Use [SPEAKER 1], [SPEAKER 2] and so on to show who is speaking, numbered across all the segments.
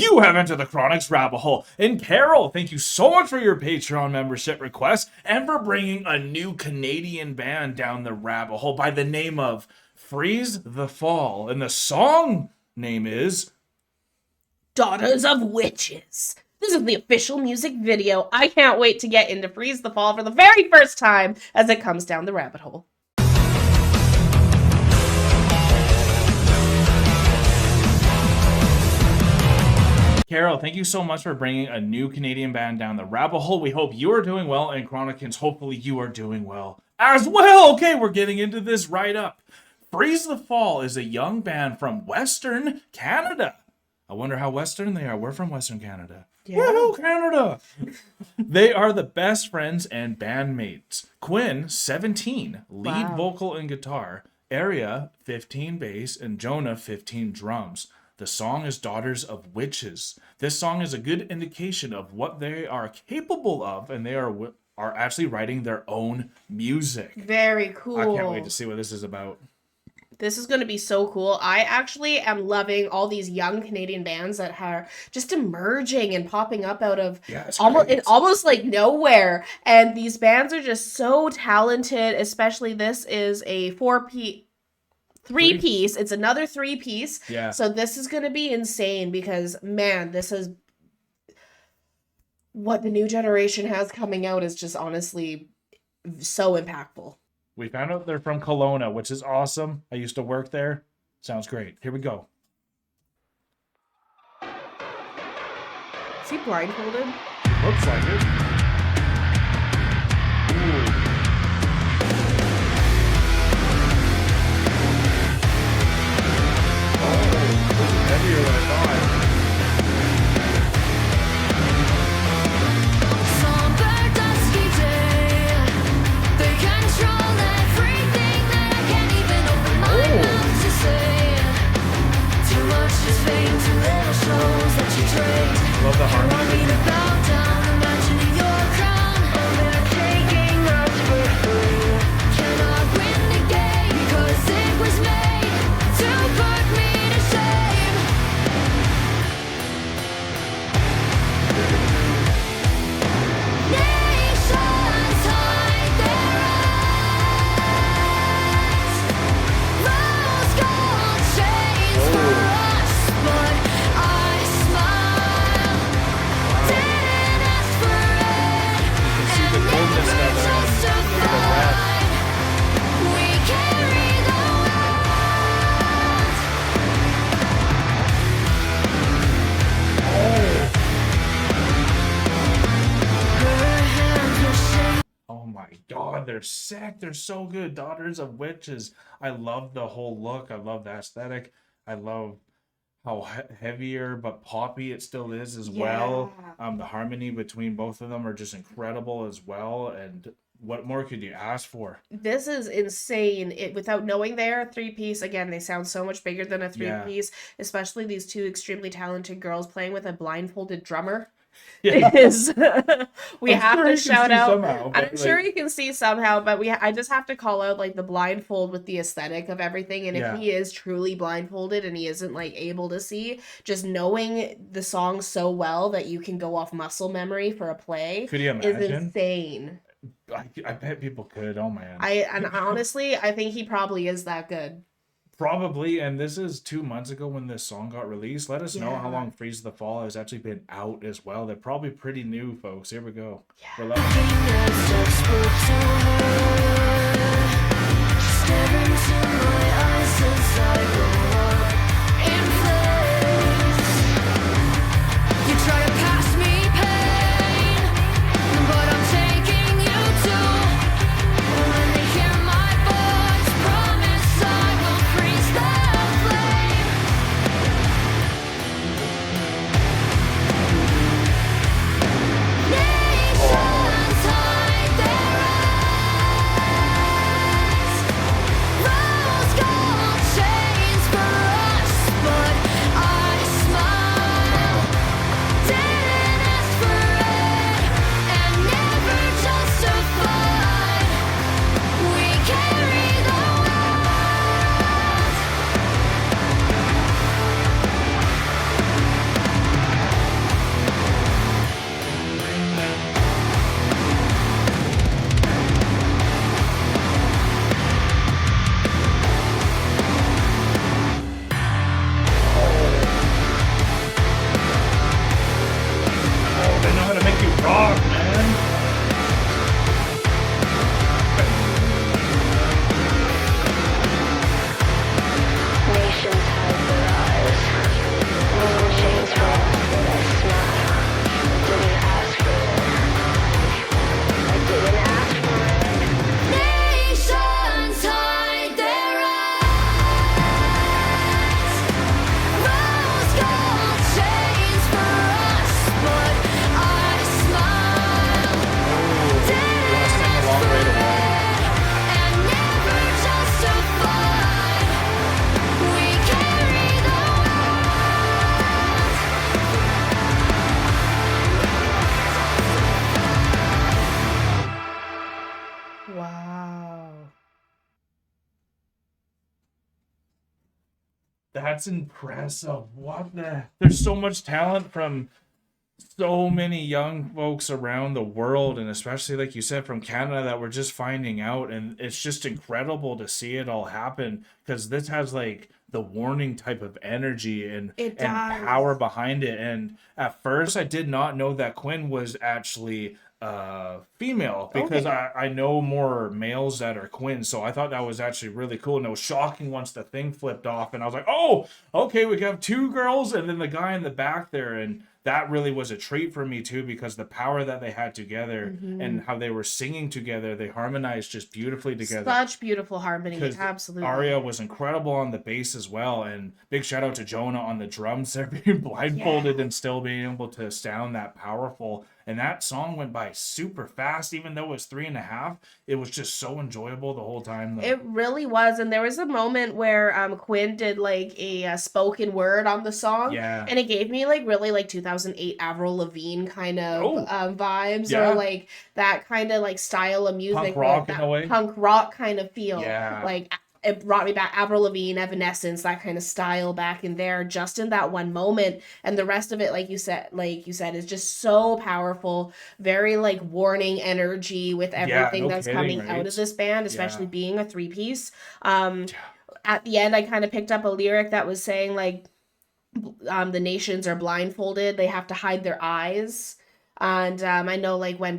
[SPEAKER 1] You have entered the Chronic's rabbit hole. And Carol, thank you so much for your Patreon membership request and for bringing a new Canadian band down the rabbit hole by the name of Freeze the Fall. And the song name is
[SPEAKER 2] Daughters of Witches. This is the official music video. I can't wait to get into Freeze the Fall for the very first time as it comes down the rabbit hole.
[SPEAKER 1] Carol, thank you so much for bringing a new Canadian band down the rabbit hole. We hope you are doing well, and Chronicans, hopefully you are doing well as well. Okay, we're getting into this right up. Freeze the Fall is a young band from Western Canada. I wonder how Western they are. We're from Western Canada.
[SPEAKER 2] Yeah.
[SPEAKER 1] Woohoo, Canada! They are the best friends and bandmates. Quinn, 17, lead vocal and guitar. Aria, 15 bass, and Jonah, 15 drums. The song is Daughters of Witches. This song is a good indication of what they are capable of, and they are actually writing their own music.
[SPEAKER 2] Very cool.
[SPEAKER 1] I can't wait to see what this is about.
[SPEAKER 2] This is going to be so cool. I actually am loving all these young Canadian bands that are just emerging and popping up out of almost like nowhere. And these bands are just so talented, especially this is a three-piece. It's another three-piece.
[SPEAKER 1] Yeah.
[SPEAKER 2] So this is going to be insane because, man, this is what the new generation has coming out is just honestly so impactful.
[SPEAKER 1] We found out they're from Kelowna, which is awesome. I used to work there. Sounds great. Here we go.
[SPEAKER 2] Is he blindfolded?
[SPEAKER 1] Looks like it. Ooh. This is heavier than I thought. Love the harmony. They're sick. They're so good. Daughters of Witches. I love the whole look. I love the aesthetic. I love how heavier but poppy it still is as well. The harmony between both of them are just incredible as well. And what more could you ask for?
[SPEAKER 2] This is insane. Without knowing they're a three-piece, again, they sound so much bigger than a three-piece, especially these two extremely talented girls playing with a blindfolded drummer.
[SPEAKER 1] Yeah.
[SPEAKER 2] We have to shout out
[SPEAKER 1] somehow,
[SPEAKER 2] I'm sure you can see somehow, but I just have to call out like the blindfold with the aesthetic of everything. And if he is truly blindfolded and he isn't like able to see, just knowing the song so well that you can go off muscle memory for a play
[SPEAKER 1] could you imagine?
[SPEAKER 2] Is insane.
[SPEAKER 1] I bet people could. Oh man.
[SPEAKER 2] And honestly, I think he probably is that good.
[SPEAKER 1] Probably, and this is 2 months ago when this song got released. Let us know how long Freeze the Fall has actually been out as well. They're probably pretty new, folks. Here we go.
[SPEAKER 2] Yeah.
[SPEAKER 1] That's impressive. What the? There's so much talent from so many young folks around the world, and especially like you said from Canada, that we're just finding out, and it's just incredible to see it all happen, because this has like the warning type of energy and power behind it. And at first I did not know that Quinn was actually female, because I know more males that are Quinn, so I thought that was actually really cool. And it was shocking once the thing flipped off, and I was like, oh, okay, we have two girls and then the guy in the back there. And that really was a treat for me too, because the power that they had together and how they were singing together, they harmonized just beautifully together.
[SPEAKER 2] Such beautiful harmony, absolutely.
[SPEAKER 1] Aria was incredible on the bass as well, and big shout out to Jonah on the drums. They're being blindfolded and still being able to sound that powerful. And that song went by super fast, even though it was 3.5. It was just so enjoyable the whole time, though.
[SPEAKER 2] It really was. And there was a moment where Quinn did like a spoken word on the song.
[SPEAKER 1] Yeah.
[SPEAKER 2] And it gave me like really like 2008 Avril Lavigne kind of vibes, or like that kind of like style of music.
[SPEAKER 1] Punk rock in a way.
[SPEAKER 2] Punk rock kind of feel.
[SPEAKER 1] Yeah.
[SPEAKER 2] Like it brought me back Avril Lavigne, Evanescence, that kind of style back in there, just in that one moment. And the rest of it, like you said, is just so powerful. Very like warning energy with everything that's coming out of this band, especially being a 3-piece. At the end, I kind of picked up a lyric that was saying like, the nations are blindfolded; they have to hide their eyes. And I know like when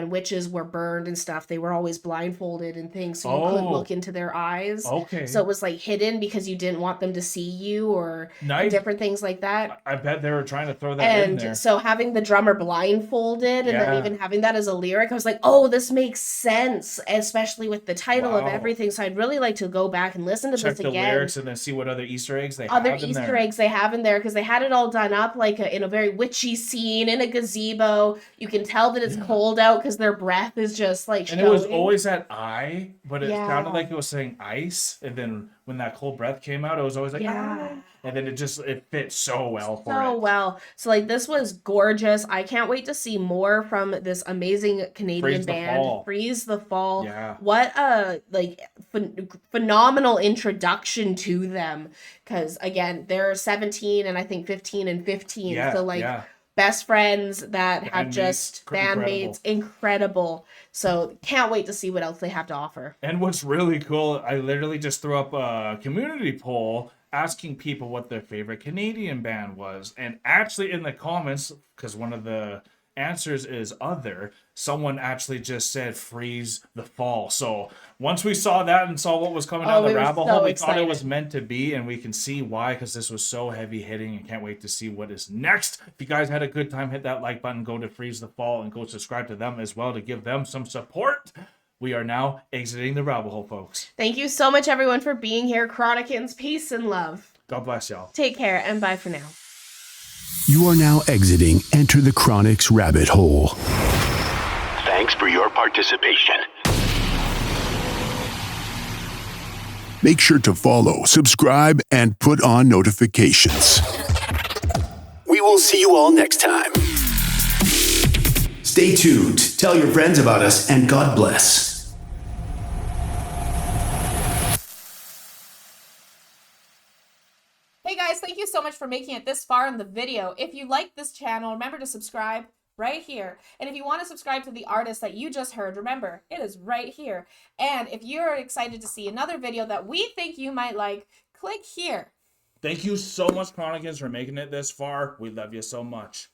[SPEAKER 2] witches were burned and stuff, they were always blindfolded and things, so you couldn't look into their eyes.
[SPEAKER 1] Okay.
[SPEAKER 2] So it was like hidden because you didn't want them to see you, or different things like that.
[SPEAKER 1] I bet they were trying to throw that in there.
[SPEAKER 2] And so having the drummer blindfolded and then even having that as a lyric, I was like, oh, this makes sense, especially with the title of everything. So I'd really like to go back and listen to this again.
[SPEAKER 1] Check the lyrics and then see what other Easter eggs they have in there.
[SPEAKER 2] Other Easter eggs they have in there, because they had it all done up like in a very witchy scene in a gazebo. You can tell that it's cold out because their breath is just like showing.
[SPEAKER 1] And it was always that I, but it sounded like it was saying ice. And then when that cold breath came out, it was always like, ah. And then it fit so well for it.
[SPEAKER 2] So well. So like this was gorgeous. I can't wait to see more from this amazing Canadian band. Freeze the Fall.
[SPEAKER 1] Yeah.
[SPEAKER 2] What a like phenomenal introduction to them. Because again, they're 17 and I think 15 and 15.
[SPEAKER 1] Yeah,
[SPEAKER 2] so like best friends that have just bandmates, incredible. So can't wait to see what else they have to offer.
[SPEAKER 1] And what's really cool, I literally just threw up a community poll asking people what their favorite Canadian band was. And actually in the comments, because one of the answers is other, someone actually just said Freeze the Fall. So once we saw that and saw what was coming down the rabbit hole, we thought it was meant to be, and we can see why, because this was so heavy hitting, and can't wait to see what is next. If you guys had a good time, hit that like button, go to Freeze the Fall, and go subscribe to them as well to give them some support. We are now exiting the rabbit hole, folks.
[SPEAKER 2] Thank you so much, everyone, for being here. Chronicans, peace and love.
[SPEAKER 1] God bless y'all.
[SPEAKER 2] Take care, and bye for now.
[SPEAKER 3] You are now exiting Enter the Chronic's rabbit hole.
[SPEAKER 4] Thanks for your participation.
[SPEAKER 3] Make sure to follow, subscribe, and put on notifications. We will see you all next time. Stay tuned, tell your friends about us, and God bless.
[SPEAKER 5] Hey guys, thank you so much for making it this far in the video. If you like this channel, remember to subscribe right here. And if you want to subscribe to the artist that you just heard, remember, it is right here. And if you're excited to see another video that we think you might like, click here.
[SPEAKER 1] Thank you so much, Chronicans, for making it this far. We love you so much.